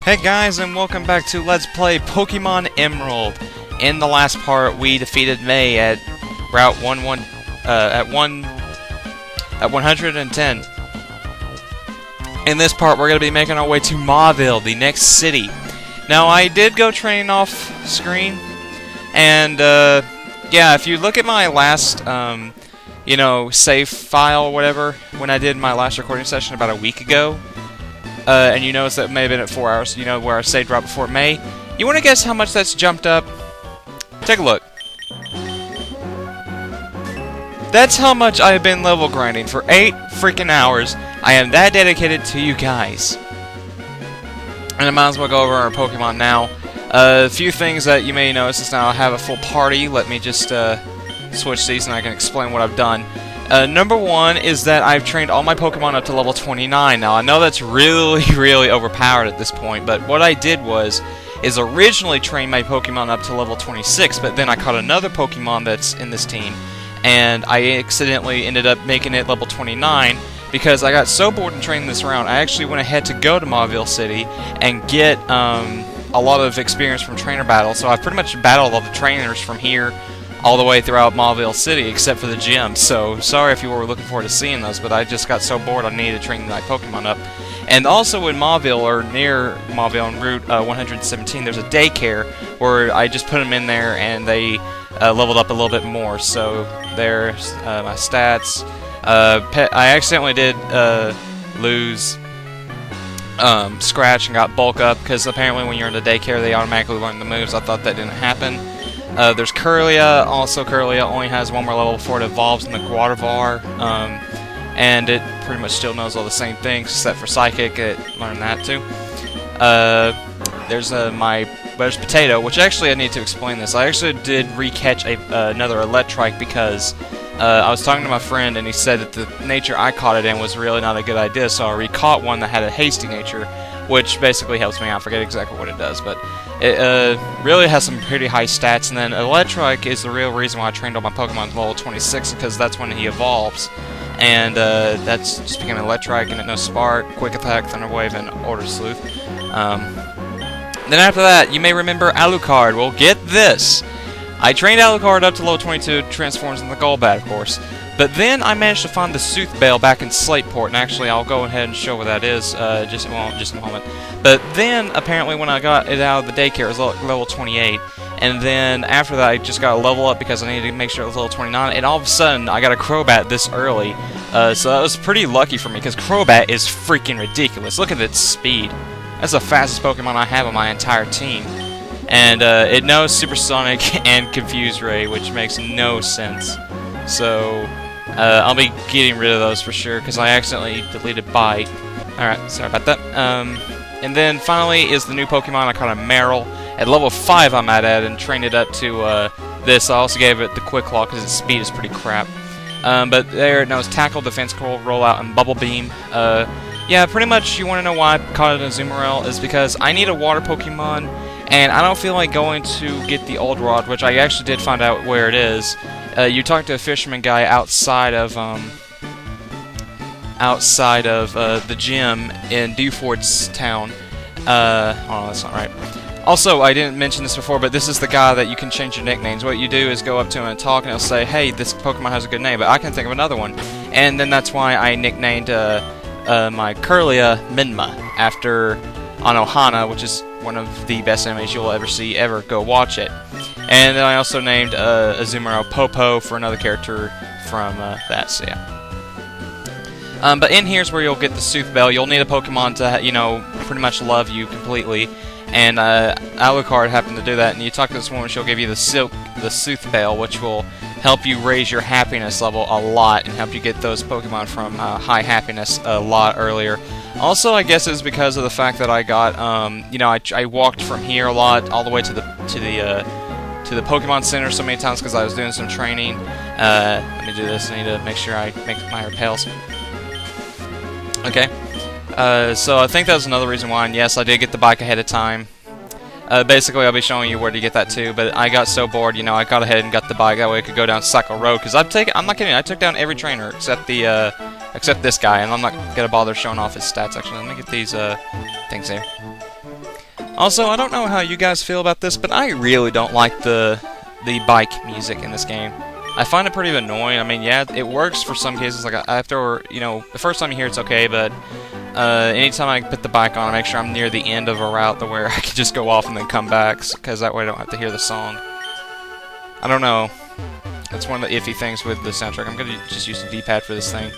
Hey guys, and welcome back to Let's Play Pokemon Emerald. In the last part, we defeated May at Route 110. In this part, we're going to be making our way to Mauville, the next city. Now, I did go training off screen, and yeah, if you look at my last, save file or whatever, when I did my last recording session about a week ago, and you notice that it may have been at 4 hours, where I saved right before May. You want to guess how much that's jumped up? Take a look. That's how much I have been level grinding for 8 freaking hours. I am that dedicated to you guys. And I might as well go over our Pokemon now. A few things that you may notice is now I have a full party. Let me just switch these and I can explain what I've done. Number one is that I've trained all my Pokemon up to level 29. Now, I know that's really overpowered at this point, but what I did is originally train my Pokemon up to level 26, but then I caught another Pokemon that's in this team, and I accidentally ended up making it level 29 because I got so bored in training this round, I actually went ahead to go to Mauville City and get a lot of experience from trainer battles, so I've pretty much battled all the trainers from here all the way throughout Mauville City, except for the gym. So, sorry if you were looking forward to seeing those, but I just got so bored I needed to train my Pokemon up. And also in Mauville, or near Mauville on Route 117, there's a daycare where I just put them in there and they leveled up a little bit more. So, there's my stats. I accidentally did lose Scratch and got Bulk Up, because apparently when you're in the daycare they automatically learn the moves. I thought that didn't happen. There's Curlia. Also, Curlia only has one more level before it evolves in the Guadavar, and it pretty much still knows all the same things except for Psychic. It learned that too. There's there's Potato, which actually I need to explain this. I actually did recatch another Electrike because I was talking to my friend and he said that the nature I caught it in was really not a good idea, so I recaught one that had a hasty nature, which basically helps me. I forget exactly what it does, but it really has some pretty high stats. And then Electrike is the real reason why I trained all my Pokemon to level 26, because that's when he evolves. And that's just became Electrike, and it knows Spark, Quick Attack, Thunder Wave, and Order Sleuth. Then after that, you may remember Alucard. Well, get this. I trained Alucard up to level 22, transforms into Golbat, of course. But then I managed to find the Soothbale back in Slateport, and actually I'll go ahead and show where that is just in a moment. But then, apparently, when I got it out of the daycare, it was level 28. And then after that, I just got a level up because I needed to make sure it was level 29. And all of a sudden, I got a Crobat this early. So that was pretty lucky for me, because Crobat is freaking ridiculous. Look at its speed. That's the fastest Pokemon I have on my entire team. And it knows Supersonic and Confuse Ray, which makes no sense. So I'll be getting rid of those for sure, because I accidentally deleted Bite. Alright, sorry about that. And then finally is the new Pokemon. I caught a Marill. At level 5 I'm at it, and trained it up to this. I also gave it the Quick Claw because its speed is pretty crap. But there it knows Tackle, Defense Curl, Rollout, and Bubble Beam. Yeah, pretty much you want to know why I caught it in Azumarill is because I need a water Pokemon, and I don't feel like going to get the Old Rod, which I actually did find out where it is. You talk to a fisherman guy outside of the gym in Dewford's town. Oh, that's not right. Also, I didn't mention this before, but this is the guy that you can change your nicknames. What you do is go up to him and talk, and he'll say, "Hey, this Pokemon has a good name, but I can think of another one." And then that's why I nicknamed my Curlia Minma after Anohana, which is one of the best animes you'll ever see ever. Go watch it. And then I also named Azumarill Popo for another character from that, so yeah. But in here's where you'll get the Soothbell. You'll need a Pokemon to, pretty much love you completely. And Alucard happened to do that. And you talk to this woman, she'll give you the Soothbell, which will help you raise your happiness level a lot and help you get those Pokemon from high happiness a lot earlier. Also, I guess it's because of the fact that I got, I walked from here a lot all the way to the Pokemon Center so many times because I was doing some training. Let me do this. I need to make sure I make my repels. Okay. So I think that was another reason why, and yes, I did get the bike ahead of time. Basically, I'll be showing you where to get that too, but I got so bored, I got ahead and got the bike. That way I could go down Cycle Road, because I'm not kidding, I took down every trainer except this guy, and I'm not gonna bother showing off his stats, actually. Let me get these, things here. Also, I don't know how you guys feel about this, but I really don't like the bike music in this game. I find it pretty annoying. I mean, yeah, it works for some cases. Like after, you know, the first time you hear it's okay, but anytime I put the bike on, I make sure I'm near the end of a route to where I can just go off and then come back, because that way I don't have to hear the song. I don't know. That's one of the iffy things with the soundtrack. I'm gonna just use the D-pad for this thing,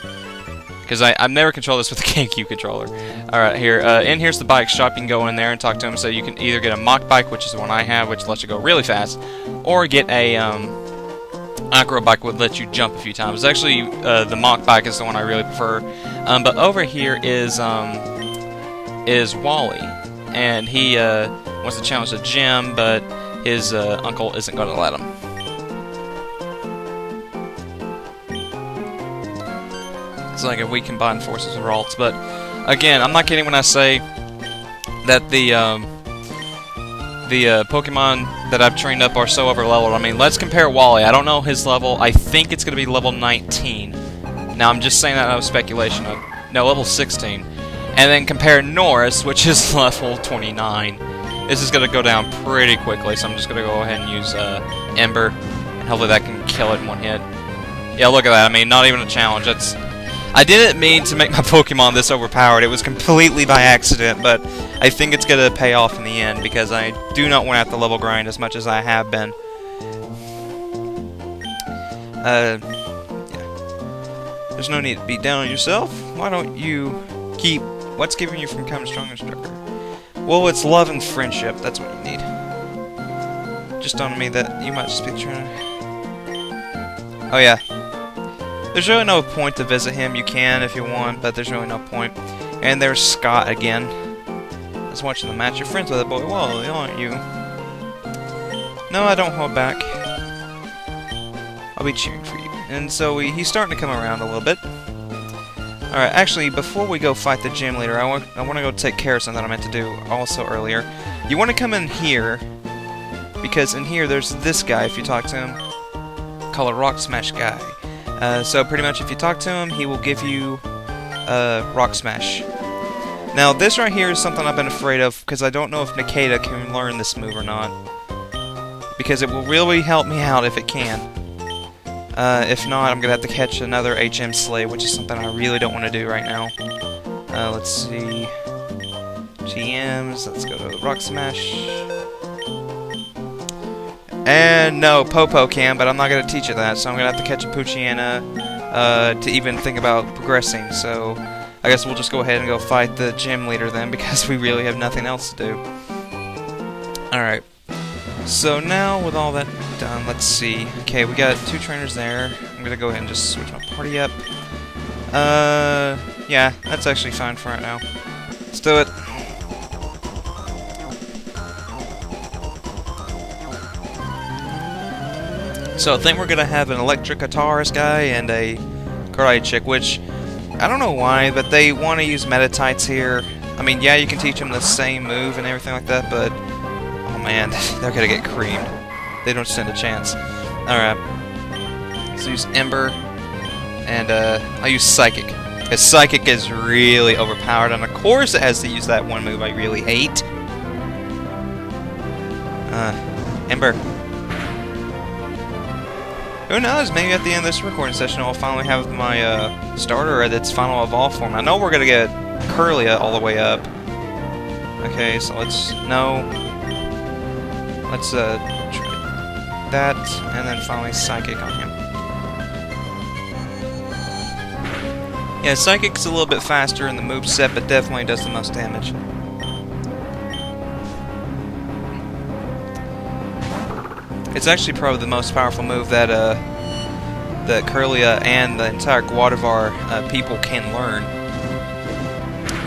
because I've never controlled this with the GameCube controller. Alright, here, and here's the bike shop. You can go in there and talk to him. So you can either get a mock bike, which is the one I have, which lets you go really fast, or get a acro bike, would let you jump a few times. Actually, the mock bike is the one I really prefer. But over here is Wally, and he wants to challenge the gym, but his uncle isn't going to let him. It's like if we combine forces with Ralts, but again, I'm not kidding when I say that the Pokemon that I've trained up are so over-leveled. I mean, let's compare Wally. I don't know his level. I think it's going to be level 19. Now, I'm just saying that out of speculation. No, level 16. And then compare Norris, which is level 29. This is going to go down pretty quickly, so I'm just going to go ahead and use Ember, and hopefully that can kill it in one hit. Yeah, look at that. I mean, not even a challenge. I didn't mean to make my Pokemon this overpowered. It was completely by accident, but I think it's going to pay off in the end, because I do not want to have to level grind as much as I have been. Yeah. There's no need to be down on yourself. Why don't you keep... What's keeping you from becoming stronger and stronger? Well, it's love and friendship. That's what you need. Just dawned on me that you might just be trying to... Oh, yeah. There's really no point to visit him. You can if you want, but there's really no point. And there's Scott again. I was watching the match. You're friends with that boy. Well, aren't you? No, I don't hold back. I'll be cheering for you. And so he's starting to come around a little bit. Alright, actually, before we go fight the gym leader, I want to go take care of something I meant to do also earlier. You want to come in here, because in here there's this guy, if you talk to him. Call a Rock Smash guy. So pretty much if you talk to him, he will give you Rock Smash. Now this right here is something I've been afraid of, because I don't know if Nikita can learn this move or not. Because it will really help me out if it can. If not, I'm going to have to catch another HM Slave, which is something I really don't want to do right now. Let's see... GMs, let's go to Rock Smash. And no, Popo can, but I'm not going to teach it that, so I'm going to have to catch a Poochyena to even think about progressing. So I guess we'll just go ahead and go fight the gym leader then, because we really have nothing else to do. Alright. So now, with all that done, let's see. Okay, we got 2 trainers there. I'm going to go ahead and just switch my party up. Yeah, that's actually fine for right now. Let's do it. So I think we're going to have an electric guitarist guy and a karate chick, which, I don't know why, but they want to use Metatites here. I mean, yeah, you can teach them the same move and everything like that, but, oh man, they're going to get creamed. They don't stand a chance. Alright. Let's use Ember, and I'll use Psychic. Because Psychic is really overpowered, and of course it has to use that one move I really hate. Ember. Who knows, maybe at the end of this recording session I'll finally have my starter at its final evolve form. I know we're gonna get Curlia all the way up. Okay, so let's try that, and then finally Psychic on him. Yeah, Psychic's a little bit faster in the moveset, but definitely does the most damage. It's actually probably the most powerful move that that Curlia and the entire Guadavar people can learn.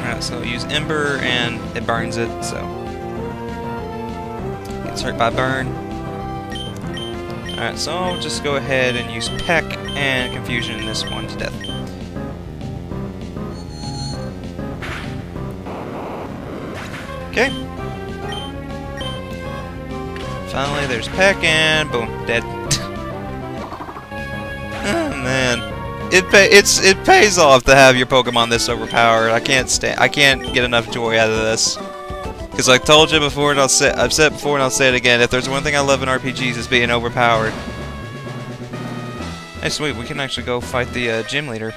Alright, so use Ember and it burns it, so gets hurt by burn. Alright, so I'll just go ahead and use Peck and Confusion in this one to death. Okay. Finally, there's Peck, and boom, dead. Oh man, it pays off to have your Pokemon this overpowered. I can't get enough joy out of this. Because I told you before, and I've said it before, and I'll say it again. If there's one thing I love in RPGs, it's being overpowered. Hey, sweet, we can actually go fight the gym leader.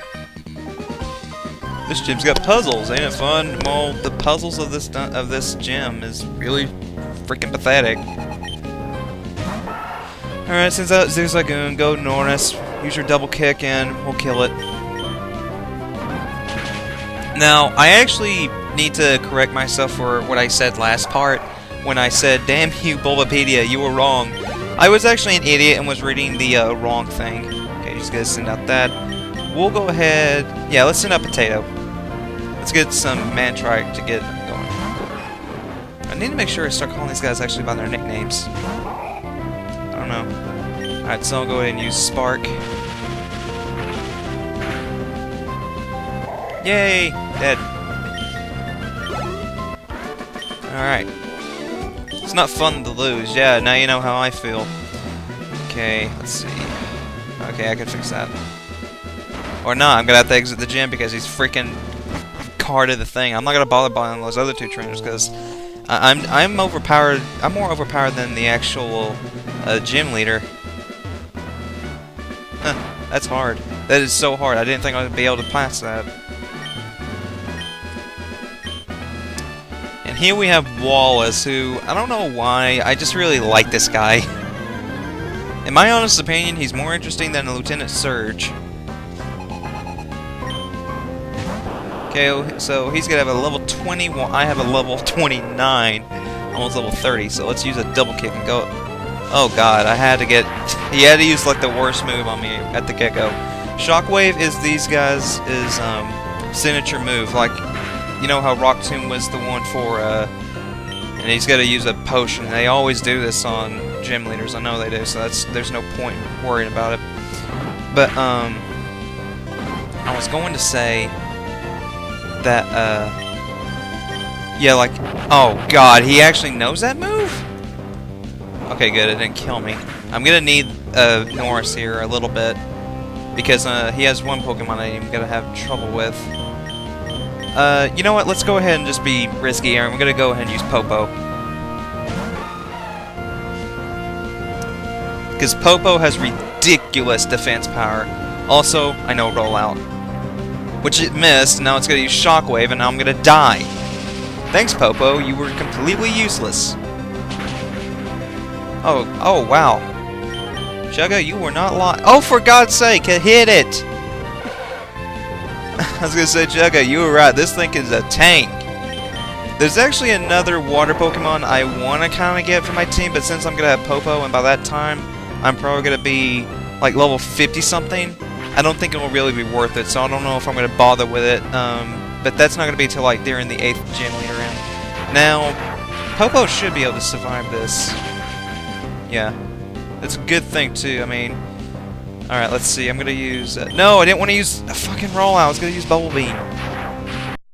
This gym's got puzzles, ain't it fun? Well, the puzzles of this gym is really freaking pathetic. Alright, since that Zeus Lagoon, go Norris, use your double kick, and we'll kill it. Now, I actually need to correct myself for what I said last part, when I said, damn you, Bulbapedia, you were wrong. I was actually an idiot and was reading the wrong thing. Okay, just gotta send out that. We'll go ahead... Yeah, let's send out Potato. Let's get some Mantrike to get going. I need to make sure I start calling these guys actually by their nicknames. I don't know. Alright, so I'll go ahead and use Spark. Yay! Dead. Alright. It's not fun to lose. Yeah, now you know how I feel. Okay, let's see. Okay, I can fix that. Or not, I'm gonna have to exit the gym because he's freaking carded the thing. I'm not gonna bother buying those other two trainers because I'm overpowered. I'm more overpowered than the actual gym leader. Huh, that's hard. That is so hard. I didn't think I would be able to pass that. And here we have Wallace, who, I don't know why, I just really like this guy. In my honest opinion, he's more interesting than Lieutenant Surge. Okay, so he's gonna have a level 21, I have a level 29, almost level 30, so let's use a double kick and go. Oh god, he had to use like the worst move on me at the get-go. Shockwave is these guys' signature move, like, you know how Rock Tomb was the one for, and he's got to use a potion. They always do this on gym leaders, I know they do, so there's no point worrying about it. But, I was going to say that, yeah, like, oh god, he actually knows that move? Okay, good, it didn't kill me. I'm gonna need, Norris here a little bit, because, he has one Pokemon I'm gonna have trouble with. You know what? Let's go ahead and just be risky here. I'm gonna go ahead and use Popo. Because Popo has ridiculous defense power. Also, I know Rollout. Which it missed, and now it's gonna use Shockwave, and now I'm gonna die. Thanks, Popo. You were completely useless. Oh, wow. Jugga, you were not lying. Oh, for God's sake, hit it! I was gonna say, Jugga, you were right. This thing is a tank. There's actually another water Pokemon I want to kind of get for my team, but since I'm gonna have Popo, and by that time, I'm probably gonna be like level 50-something, I don't think it will really be worth it, so I don't know if I'm gonna bother with it. But that's not gonna be till like during the 8th gym leader round. Now, Popo should be able to survive this. Yeah. That's a good thing, too. I mean... Alright, let's see. I'm gonna use... no, I didn't want to use a fucking Rollout. I was gonna use Bubble Beam.